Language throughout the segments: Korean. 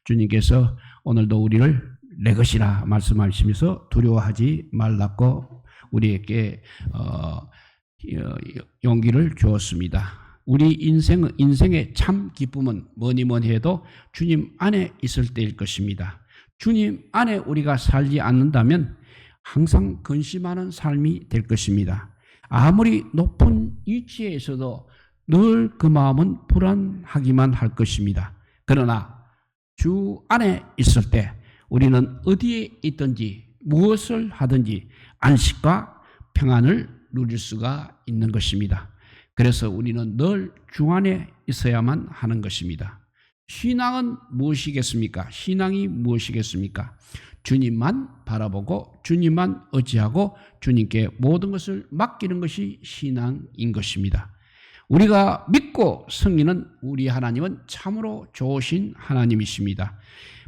주님께서 오늘도 우리를 내 것이라 말씀하시면서 두려워하지 말라고 우리에게 용기를 주었습니다. 우리 인생의 참 기쁨은 뭐니 해도 주님 안에 있을 때일 것입니다. 주님 안에 우리가 살지 않는다면 항상 근심하는 삶이 될 것입니다. 아무리 높은 위치에 있어도 늘 그 마음은 불안하기만 할 것입니다. 그러나 주 안에 있을 때 우리는 어디에 있든지 무엇을 하든지 안식과 평안을 누릴 수가 있는 것입니다. 그래서 우리는 늘 주 안에 있어야만 하는 것입니다. 신앙은 무엇이겠습니까? 신앙이 무엇이겠습니까? 주님만 바라보고 주님만 의지하고 주님께 모든 것을 맡기는 것이 신앙인 것입니다. 우리가 믿고 섬기는 우리 하나님은 참으로 좋으신 하나님이십니다.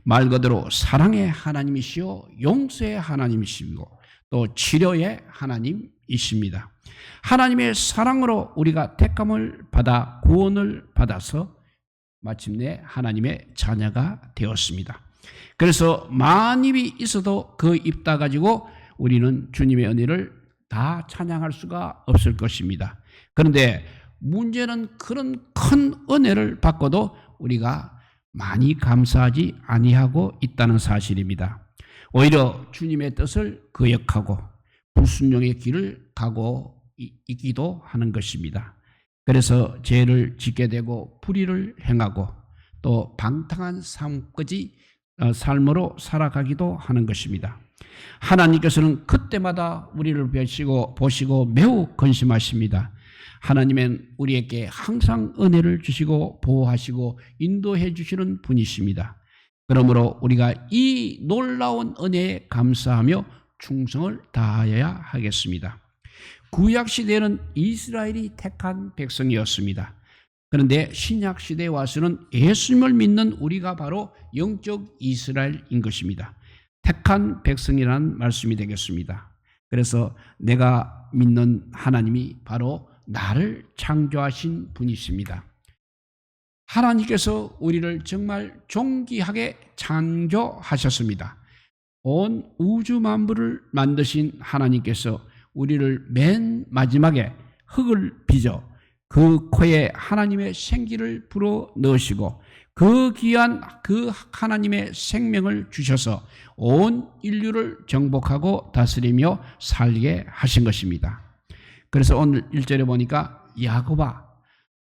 말 그대로 사랑의 하나님이시요 용서의 하나님이시고 또 치료의 하나님이십니다. 하나님의 사랑으로 우리가 택함을 받아 구원을 받아서 마침내 하나님의 자녀가 되었습니다. 그래서 만입이 있어도 그 입 다 가지고 우리는 주님의 은혜를 다 찬양할 수가 없을 것입니다. 그런데 문제는 그런 큰 은혜를 받고도 우리가 많이 감사하지 아니하고 있다는 사실입니다. 오히려 주님의 뜻을 거역하고 불순종의 길을 가고 있기도 하는 것입니다. 그래서 죄를 짓게 되고 불의를 행하고 또 방탕한 삶으로 살아가기도 하는 것입니다. 하나님께서는 그때마다 우리를 보시고 매우 근심하십니다. 하나님은 우리에게 항상 은혜를 주시고 보호하시고 인도해 주시는 분이십니다. 그러므로 우리가 이 놀라운 은혜에 감사하며 충성을 다하여야 하겠습니다. 구약시대에는 이스라엘이 택한 백성이었습니다. 그런데 신약시대에 와서는 예수님을 믿는 우리가 바로 영적 이스라엘인 것입니다. 택한 백성이라는 말씀이 되겠습니다. 그래서 내가 믿는 하나님이 바로 나를 창조하신 분이십니다. 하나님께서 우리를 정말 존귀하게 창조하셨습니다. 온 우주 만물을 만드신 하나님께서 우리를 맨 마지막에 흙을 빚어 그 코에 하나님의 생기를 불어 넣으시고 그 귀한 그 하나님의 생명을 주셔서 온 인류를 정복하고 다스리며 살게 하신 것입니다. 그래서 오늘 1절에 보니까 야곱아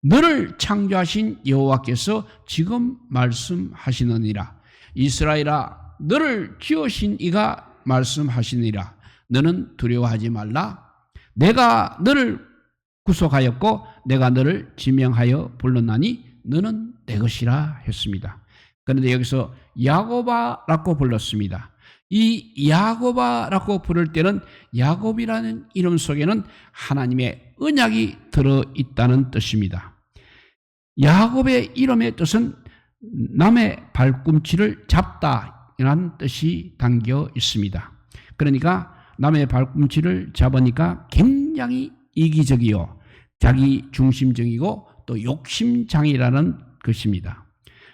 너를 창조하신 여호와께서 지금 말씀하시느니라. 이스라엘아 너를 지으신 이가 말씀하시니라. 너는 두려워하지 말라. 내가 너를 구속하였고 내가 너를 지명하여 불렀나니 너는 내 것이라 했습니다. 그런데 여기서 야곱아라고 불렀습니다. 이 야곱아라고 부를 때는 야곱이라는 이름 속에는 하나님의 언약이 들어있다는 뜻입니다. 야곱의 이름의 뜻은 남의 발꿈치를 잡다라는 뜻이 담겨 있습니다. 그러니까 남의 발꿈치를 잡으니까 굉장히 이기적이요 자기 중심적이고 또 욕심장이라는 것입니다.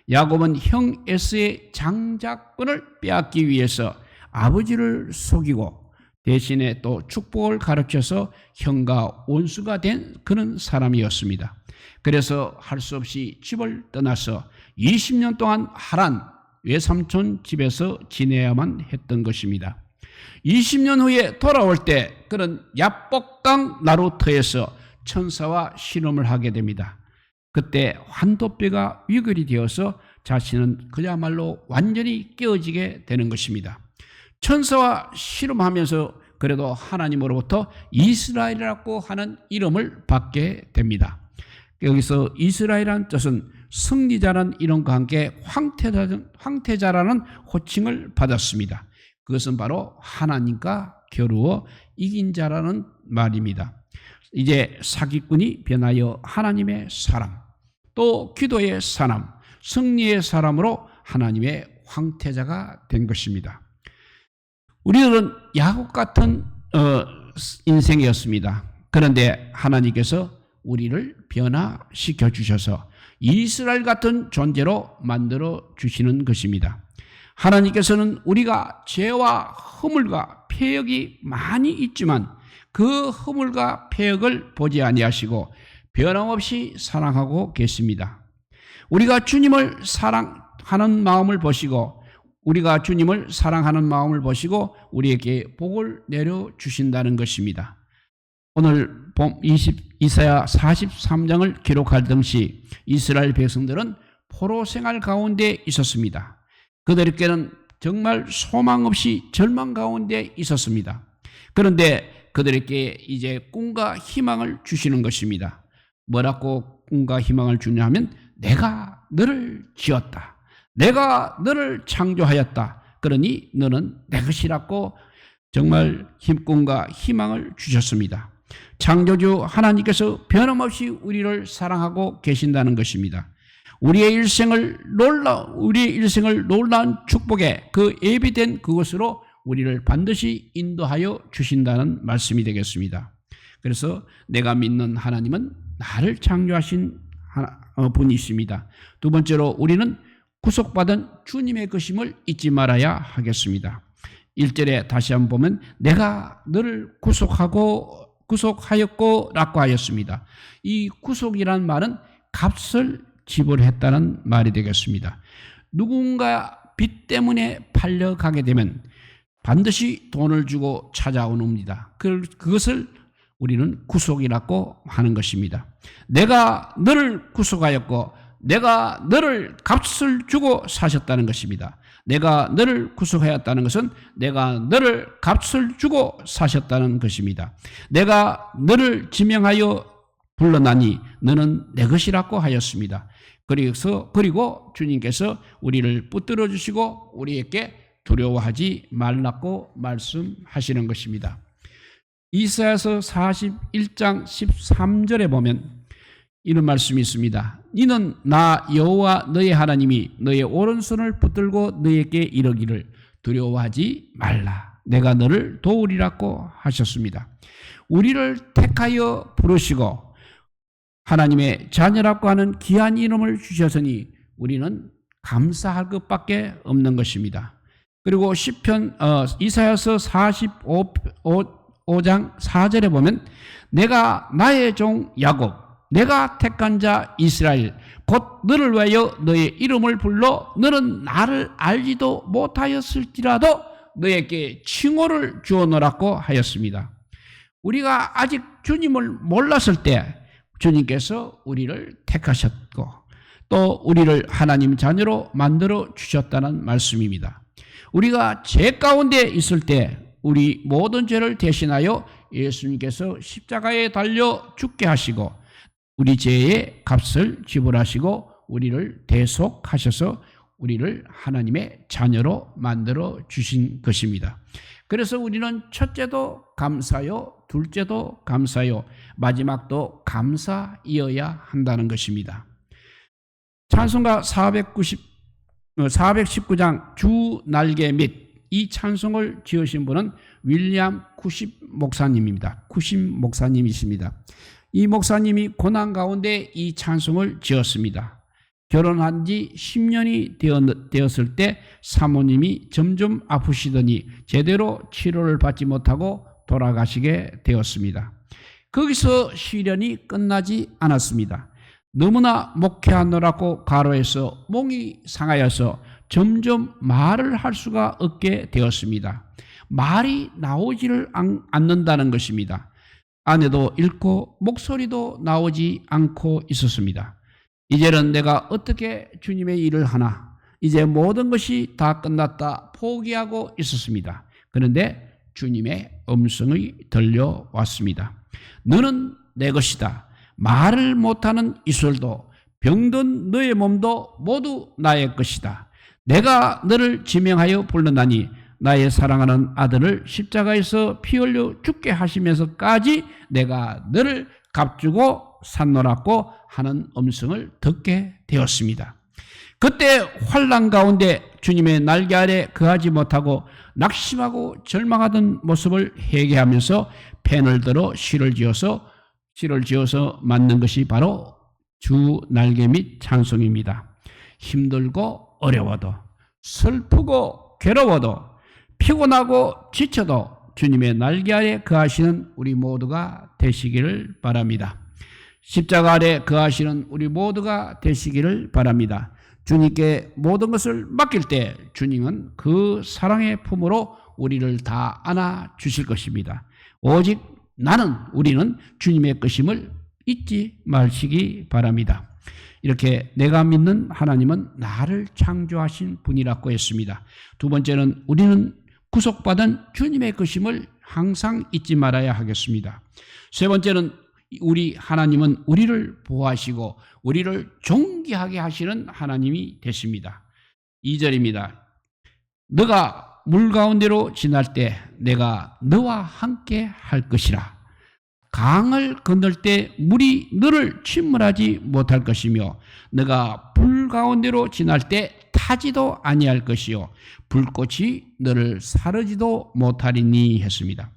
야곱은 형 에서의 장자권을 빼앗기 위해서 아버지를 속이고 대신에 또 축복을 가르쳐서 형과 원수가 된 그런 사람이었습니다. 그래서 할 수 없이 집을 떠나서 20년 동안 하란 외삼촌 집에서 지내야만 했던 것입니다. 20년 후에 돌아올 때 그는 야복강 나루터에서 천사와 실험을 하게 됩니다. 그때 환도뼈가 위결이 되어서 자신은 그야말로 완전히 깨어지게 되는 것입니다. 천사와 실험하면서 그래도 하나님으로부터 이스라엘이라고 하는 이름을 받게 됩니다. 여기서 이스라엘이라는 뜻은 승리자라는 이름과 함께 황태자라는 호칭을 받았습니다. 그것은 바로 하나님과 겨루어 이긴 자라는 말입니다. 이제 사기꾼이 변하여 하나님의 사람, 또 기도의 사람, 승리의 사람으로 하나님의 황태자가 된 것입니다. 우리들은 야곱 같은 인생이었습니다. 그런데 하나님께서 우리를 변화시켜 주셔서 이스라엘 같은 존재로 만들어 주시는 것입니다. 하나님께서는 우리가 죄와 허물과 패역이 많이 있지만 그 허물과 패역을 보지 아니하시고 변함없이 사랑하고 계십니다. 우리가 주님을 사랑하는 마음을 보시고 우리에게 복을 내려주신다는 것입니다. 오늘 이사야 43장을 기록할 당시 이스라엘 백성들은 포로 생활 가운데 있었습니다. 그들에게는 정말 소망 없이 절망 가운데 있었습니다. 그런데 그들에게 이제 꿈과 희망을 주시는 것입니다. 뭐라고 꿈과 희망을 주냐 하면 내가 너를 지었다. 내가 너를 창조하였다. 그러니 너는 내 것이라고 정말 꿈과 희망을 주셨습니다. 창조주 하나님께서 변함없이 우리를 사랑하고 계신다는 것입니다. 우리의 일생을 놀라운 축복에 그 예비된 그것으로 우리를 반드시 인도하여 주신다는 말씀이 되겠습니다. 그래서 내가 믿는 하나님은 나를 창조하신 분이십니다. 두 번째로 우리는 구속받은 주님의 것임을 잊지 말아야 하겠습니다. 1절에 다시 한번 보면 내가 너를 구속하였고 라고 하였습니다. 이 구속이란 말은 값을 지불했다는 말이 되겠습니다. 누군가 빚 때문에 팔려가게 되면 반드시 돈을 주고 찾아옵니다. 그것을 우리는 구속이라고 하는 것입니다. 내가 너를 구속하였고 내가 너를 값을 주고 사셨다는 것입니다. 내가 너를 구속하였다는 것은 내가 너를 값을 주고 사셨다는 것입니다. 내가 너를 지명하여 불러나니 너는 내 것이라고 하였습니다. 그리고 주님께서 우리를 붙들어 주시고 우리에게 두려워하지 말라고 말씀하시는 것입니다. 이사야서 41장 13절에 보면 이런 말씀이 있습니다. 너는 나 여호와 너의 하나님이 너의 오른손을 붙들고 너에게 이르기를 두려워하지 말라. 내가 너를 도우리라고 하셨습니다. 우리를 택하여 부르시고 하나님의 자녀라고 하는 귀한 이름을 주셨으니 우리는 감사할 것밖에 없는 것입니다. 그리고 이사야서 45장 4절에 보면 내가 나의 종 야곱 내가 택한 자 이스라엘 곧 너를 위하여 너의 이름을 불러 너는 나를 알지도 못하였을지라도 너에게 칭호를 주어놓으라고 하였습니다. 우리가 아직 주님을 몰랐을 때 주님께서 우리를 택하셨고 또 우리를 하나님 자녀로 만들어 주셨다는 말씀입니다. 우리가 죄 가운데 있을 때 우리 모든 죄를 대신하여 예수님께서 십자가에 달려 죽게 하시고 우리 죄의 값을 지불하시고 우리를 대속하셔서 우리를 하나님의 자녀로 만들어 주신 것입니다. 그래서 우리는 첫째도 감사요, 둘째도 감사요, 마지막도 감사이어야 한다는 것입니다. 찬송가 419장 주 날개 및 이 찬송을 지으신 분은 윌리엄 쿠십 목사님입니다. 쿠십 목사님이십니다. 이 목사님이 고난 가운데 이 찬송을 지었습니다. 결혼한 지 10년이 되었을 때 사모님이 점점 아프시더니 제대로 치료를 받지 못하고 돌아가시게 되었습니다. 거기서 시련이 끝나지 않았습니다. 너무나 목회하느라고 과로해서 몸이 상하여서 점점 말을 할 수가 없게 되었습니다. 말이 나오지를 않는다는 것입니다. 아내도 잃고 목소리도 나오지 않고 있었습니다. 이제는 내가 어떻게 주님의 일을 하나? 이제 모든 것이 다 끝났다 포기하고 있었습니다. 그런데 주님의 음성이 들려왔습니다. 너는 내 것이다. 말을 못하는 이슬도 병든 너의 몸도 모두 나의 것이다. 내가 너를 지명하여 불렀나니 나의 사랑하는 아들을 십자가에서 피 흘려 죽게 하시면서까지 내가 너를 값주고 샀노라고 하는 음성을 듣게 되었습니다. 그때 환난 가운데 주님의 날개 아래 거하지 못하고 낙심하고 절망하던 모습을 회개하면서 펜을 들어 시를 지어서 맞는 것이 바로 주 날개 및 찬송입니다. 힘들고 어려워도, 슬프고 괴로워도, 피곤하고 지쳐도 주님의 날개 아래 거하시는 우리 모두가 되시기를 바랍니다. 십자가 아래 거하시는 우리 모두가 되시기를 바랍니다. 주님께 모든 것을 맡길 때 주님은 그 사랑의 품으로 우리를 다 안아 주실 것입니다. 오직 우리는 주님의 것임을 잊지 마시기 바랍니다. 이렇게 내가 믿는 하나님은 나를 창조하신 분이라고 했습니다. 두 번째는 우리는 구속받은 주님의 것임을 항상 잊지 말아야 하겠습니다. 세 번째는 우리 하나님은 우리를 보호하시고 우리를 존귀하게 하시는 하나님이 되십니다. 2절입니다. 너가 물 가운데로 지날 때 내가 너와 함께 할 것이라. 강을 건널 때 물이 너를 침몰하지 못할 것이며 너가 불 가운데로 지날 때 타지도 아니할 것이요 불꽃이 너를 사르지도 못하리니 했습니다.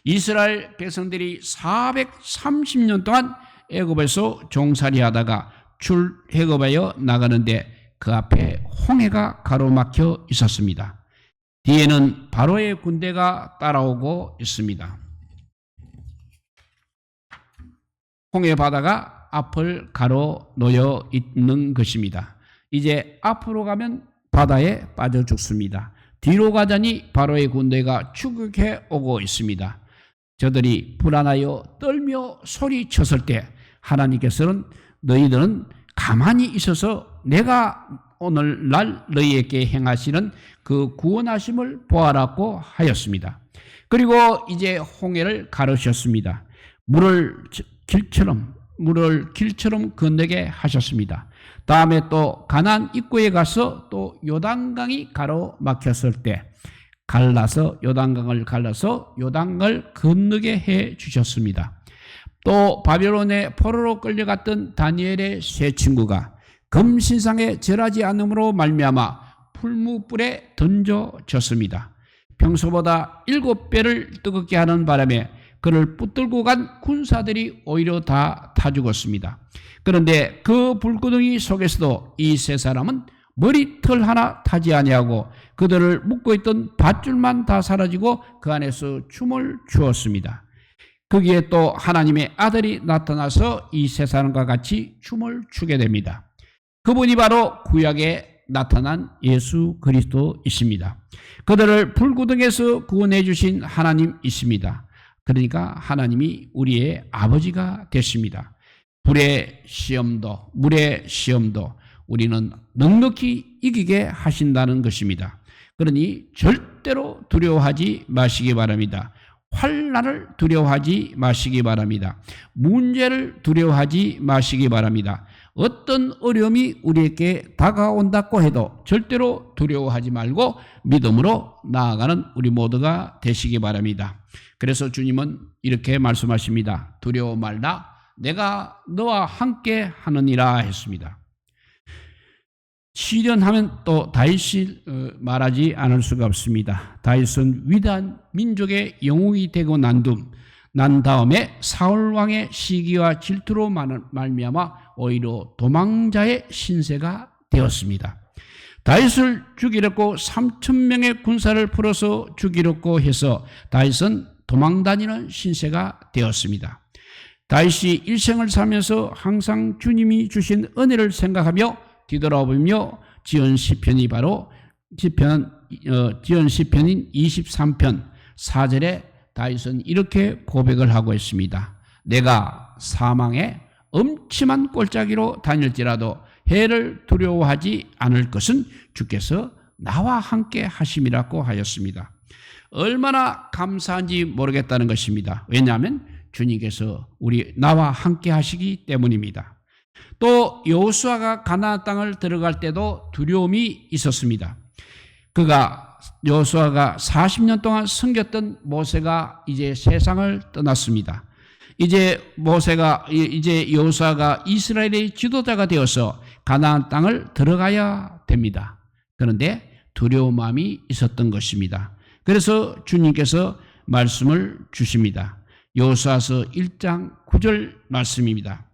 이스라엘 백성들이 430년 동안 애굽에서 종살이하다가 출애굽하여 나가는데 그 앞에 홍해가 가로막혀 있었습니다. 뒤에는 바로의 군대가 따라오고 있습니다. 홍해 바다가 앞을 가로놓여 있는 것입니다. 이제 앞으로 가면 바다에 빠져 죽습니다. 뒤로 가자니 바로의 군대가 추격해 오고 있습니다. 저들이 불안하여 떨며 소리쳤을 때 하나님께서는 너희들은 가만히 있어서 내가 오늘날 너희에게 행하시는 그 구원하심을 보아라고 하였습니다. 그리고 이제 홍해를 가르셨습니다. 물을 길처럼 건너게 하셨습니다. 다음에 또 가나안 입구에 가서 또 요단강이 가로막혔을 때 요단강을 갈라서 요단강을 건너게 해 주셨습니다. 또 바벨론의 포로로 끌려갔던 다니엘의 세 친구가 금신상에 절하지 않음으로 말미암아 풀무불에 던져졌습니다. 평소보다 7배를 뜨겁게 하는 바람에 그를 붙들고 간 군사들이 오히려 다 타 죽었습니다. 그런데 그 불구덩이 속에서도 이 세 사람은 머리털 하나 타지 아니하고 그들을 묶고 있던 밧줄만 다 사라지고 그 안에서 춤을 추었습니다. 거기에 또 하나님의 아들이 나타나서 이 세 사람과 같이 춤을 추게 됩니다. 그분이 바로 구약에 나타난 예수 그리스도이십니다. 그들을 불구덩이에서 구원해 주신 하나님이십니다. 그러니까 하나님이 우리의 아버지가 되십니다. 불의 시험도 물의 시험도 우리는 넉넉히 이기게 하신다는 것입니다. 그러니 절대로 두려워하지 마시기 바랍니다. 환난을 두려워하지 마시기 바랍니다. 문제를 두려워하지 마시기 바랍니다. 어떤 어려움이 우리에게 다가온다고 해도 절대로 두려워하지 말고 믿음으로 나아가는 우리 모두가 되시기 바랍니다. 그래서 주님은 이렇게 말씀하십니다. 두려워 말라 내가 너와 함께 하느니라 했습니다. 시련하면 또 다윗이 말하지 않을 수가 없습니다. 다윗은 위대한 민족의 영웅이 되고 난 다음에 사울 왕의 시기와 질투로 말미암아 오히려 도망자의 신세가 되었습니다. 다윗을 죽이려고 3,000명의 군사를 풀어서 죽이려고 해서 다윗은 도망다니는 신세가 되었습니다. 다윗이 일생을 살면서 항상 주님이 주신 은혜를 생각하며 뒤돌아보며 지은 시편이 바로 지은 시편인 23편 4절에 다윗은 이렇게 고백을 하고 있습니다. 내가 사망의 엄침한 골짜기로 다닐지라도 해를 두려워하지 않을 것은 주께서 나와 함께 하심이라고 하였습니다. 얼마나 감사한지 모르겠다는 것입니다. 왜냐하면 주님께서 나와 함께 하시기 때문입니다. 또 여호수아가 가나안 땅을 들어갈 때도 두려움이 있었습니다. 여호수아가 40년 동안 섬겼던 모세가 이제 세상을 떠났습니다. 이제 여호수아가 이스라엘의 지도자가 되어서 가나안 땅을 들어가야 됩니다. 그런데 두려운 마음이 있었던 것입니다. 그래서 주님께서 말씀을 주십니다. 여호수아서 1장 9절 말씀입니다.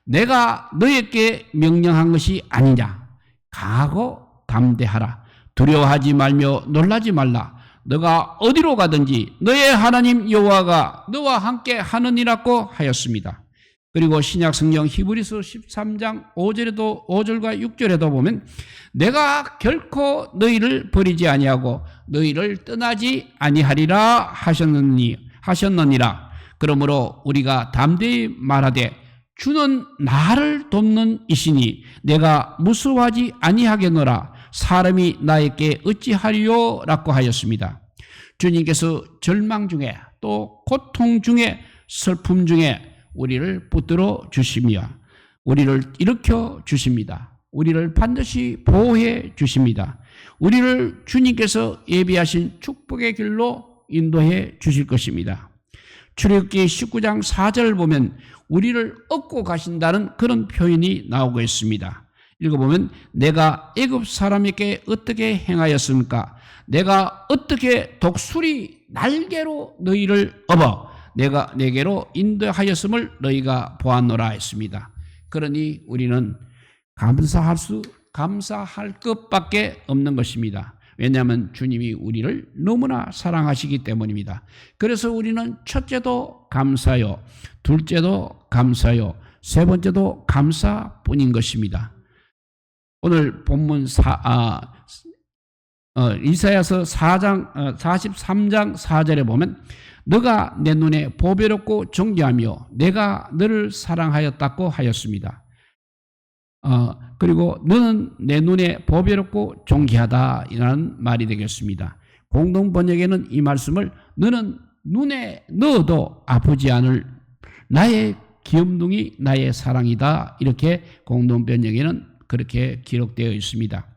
내가 너에게 명령한 것이 아니냐. 강하고 담대하라. 두려워하지 말며 놀라지 말라. 너가 어디로 가든지 너의 하나님 여호와가 너와 함께 하느니라고 하였습니다. 그리고 신약 성경 히브리서 13장 5절과 6절에도 보면 내가 결코 너희를 버리지 아니하고 너희를 떠나지 아니하리라 하셨느니라. 그러므로 우리가 담대히 말하되 주는 나를 돕는 이시니 내가 무서워하지 아니하겠노라. 사람이 나에게 어찌하리요라고 하였습니다. 주님께서 절망 중에 또 고통 중에 슬픔 중에 우리를 붙들어 주시며 우리를 일으켜 주십니다. 우리를 반드시 보호해 주십니다. 우리를 주님께서 예비하신 축복의 길로 인도해 주실 것입니다. 출애굽기 19장 4절을 보면 우리를 얻고 가신다는 그런 표현이 나오고 있습니다. 읽어보면 내가 애굽 사람에게 어떻게 행하였습니까? 내가 어떻게 독수리 날개로 너희를 업어 내가 내게로 인도하였음을 너희가 보았노라 했습니다. 그러니 우리는 감사할 것밖에 없는 것입니다. 왜냐하면 주님이 우리를 너무나 사랑하시기 때문입니다. 그래서 우리는 첫째도 감사요, 둘째도 감사요, 세 번째도 감사뿐인 것입니다. 오늘 본문 이사야서 43장 4절에 보면 너가 내 눈에 보배롭고 존귀하며 내가 너를 사랑하였다고 하였습니다. 그리고 너는 내 눈에 보배롭고 존귀하다라는 말이 되겠습니다. 공동 번역에는 이 말씀을 너는 눈에 넣어도 아프지 않을 나의 귀염둥이 나의 사랑이다 이렇게 공동 번역에는 그렇게 기록되어 있습니다.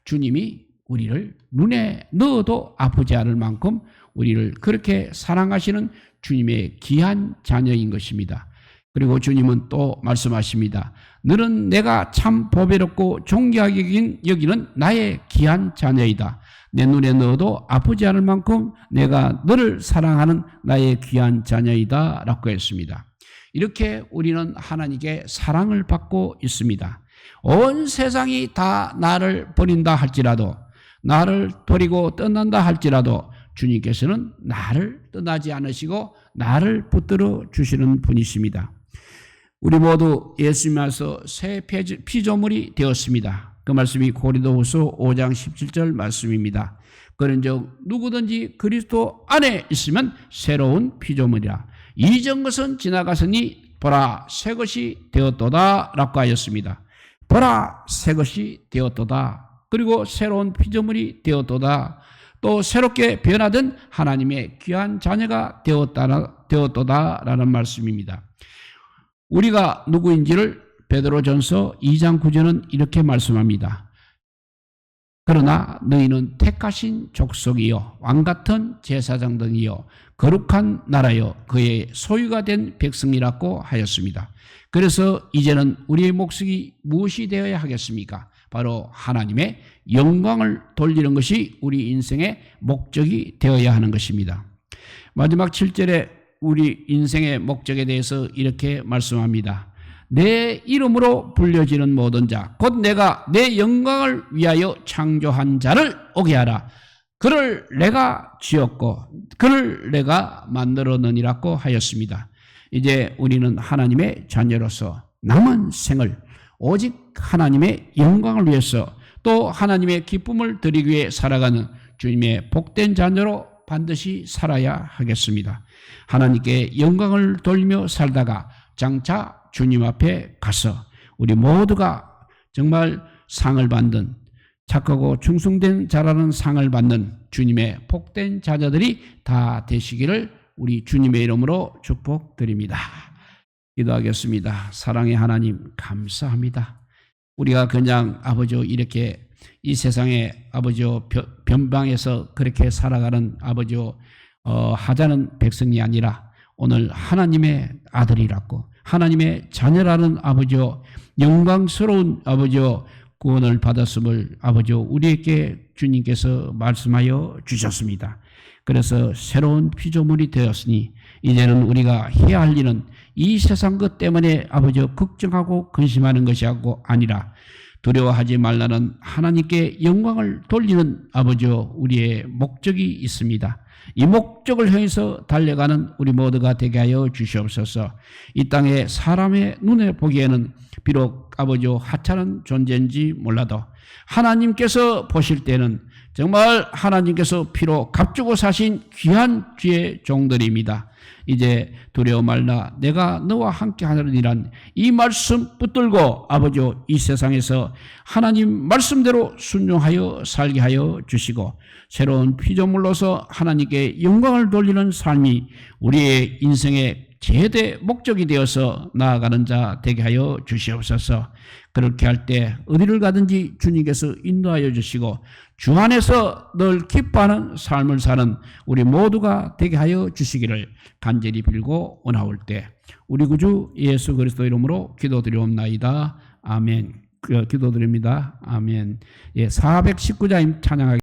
주님이 우리를 눈에 넣어도 아프지 않을 만큼 우리를 그렇게 사랑하시는 주님의 귀한 자녀인 것입니다. 그리고 주님은 또 말씀하십니다. 너는 내가 참 보배롭고 존귀하게 여기는 나의 귀한 자녀이다. 내 눈에 넣어도 아프지 않을 만큼 내가 너를 사랑하는 나의 귀한 자녀이다 라고 했습니다. 이렇게 우리는 하나님께 사랑을 받고 있습니다. 온 세상이 다 나를 버린다 할지라도 나를 버리고 떠난다 할지라도 주님께서는 나를 떠나지 않으시고 나를 붙들어 주시는 분이십니다. 우리 모두 예수님 안에서 새 피조물이 되었습니다. 그 말씀이 고린도후서 5장 17절 말씀입니다. 그런즉 누구든지 그리스도 안에 있으면 새로운 피조물이라. 이전 것은 지나갔으니 보라 새 것이 되었도다 라고 하였습니다. 보라 새 것이 되었도다. 그리고 새로운 피조물이 되었도다. 또 새롭게 변화된 하나님의 귀한 자녀가 되었도다라는 말씀입니다. 우리가 누구인지를 베드로전서 2장 9절은 이렇게 말씀합니다. 그러나 너희는 택하신 족속이요 왕같은 제사장들이요 거룩한 나라요 그의 소유가 된 백성이라고 하였습니다. 그래서 이제는 우리의 몫이 무엇이 되어야 하겠습니까? 바로 하나님의 영광을 돌리는 것이 우리 인생의 목적이 되어야 하는 것입니다. 마지막 7절에 우리 인생의 목적에 대해서 이렇게 말씀합니다. 내 이름으로 불려지는 모든 자, 곧 내가 내 영광을 위하여 창조한 자를 오게 하라. 그를 내가 지었고 그를 내가 만들었느니라고 하였습니다. 이제 우리는 하나님의 자녀로서 남은 생을 오직 하나님의 영광을 위해서 또 하나님의 기쁨을 드리기 위해 살아가는 주님의 복된 자녀로 반드시 살아야 하겠습니다. 하나님께 영광을 돌리며 살다가 장차 주님 앞에 가서 우리 모두가 정말 상을 받는 착하고 충성된 자라는 상을 받는 주님의 복된 자녀들이 다 되시기를 우리 주님의 이름으로 축복드립니다. 기도하겠습니다. 사랑의 하나님 감사합니다. 우리가 그냥 아버지 이렇게 이 세상에 아버지 변방에서 그렇게 살아가는 아버지 하자는 백성이 아니라 오늘 하나님의 아들이라고 하나님의 자녀라는 아버지 영광스러운 아버지 구원을 받았음을 아버지 우리에게 주님께서 말씀하여 주셨습니다. 그래서 새로운 피조물이 되었으니 이제는 우리가 해야 할 일은 이 세상 것 때문에 아버지 걱정하고 근심하는 것이 아니라 두려워하지 말라는 하나님께 영광을 돌리는 아버지 우리의 목적이 있습니다. 이 목적을 향해서 달려가는 우리 모두가 되게 하여 주시옵소서. 이 땅에 사람의 눈에 보기에는 비록 아버지 하찮은 존재인지 몰라도 하나님께서 보실 때는 정말 하나님께서 피로 값주고 사신 귀한 주의 종들입니다. 이제 두려워 말라 내가 너와 함께 하느니란 이 말씀 붙들고 아버지 이 세상에서 하나님 말씀대로 순종하여 살게 하여 주시고 새로운 피조물로서 하나님께 영광을 돌리는 삶이 우리의 인생의 최대 목적이 되어서 나아가는 자 되게 하여 주시옵소서. 그렇게 할 때 어디를 가든지 주님께서 인도하여 주시고 주 안에서 늘 기뻐하는 삶을 사는 우리 모두가 되게 하여 주시기를 간절히 빌고 원하올 때 우리 구주 예수 그리스도 이름으로 기도드리옵나이다. 아멘. 기도드립니다. 아멘. 419자임 찬양하겠습니다.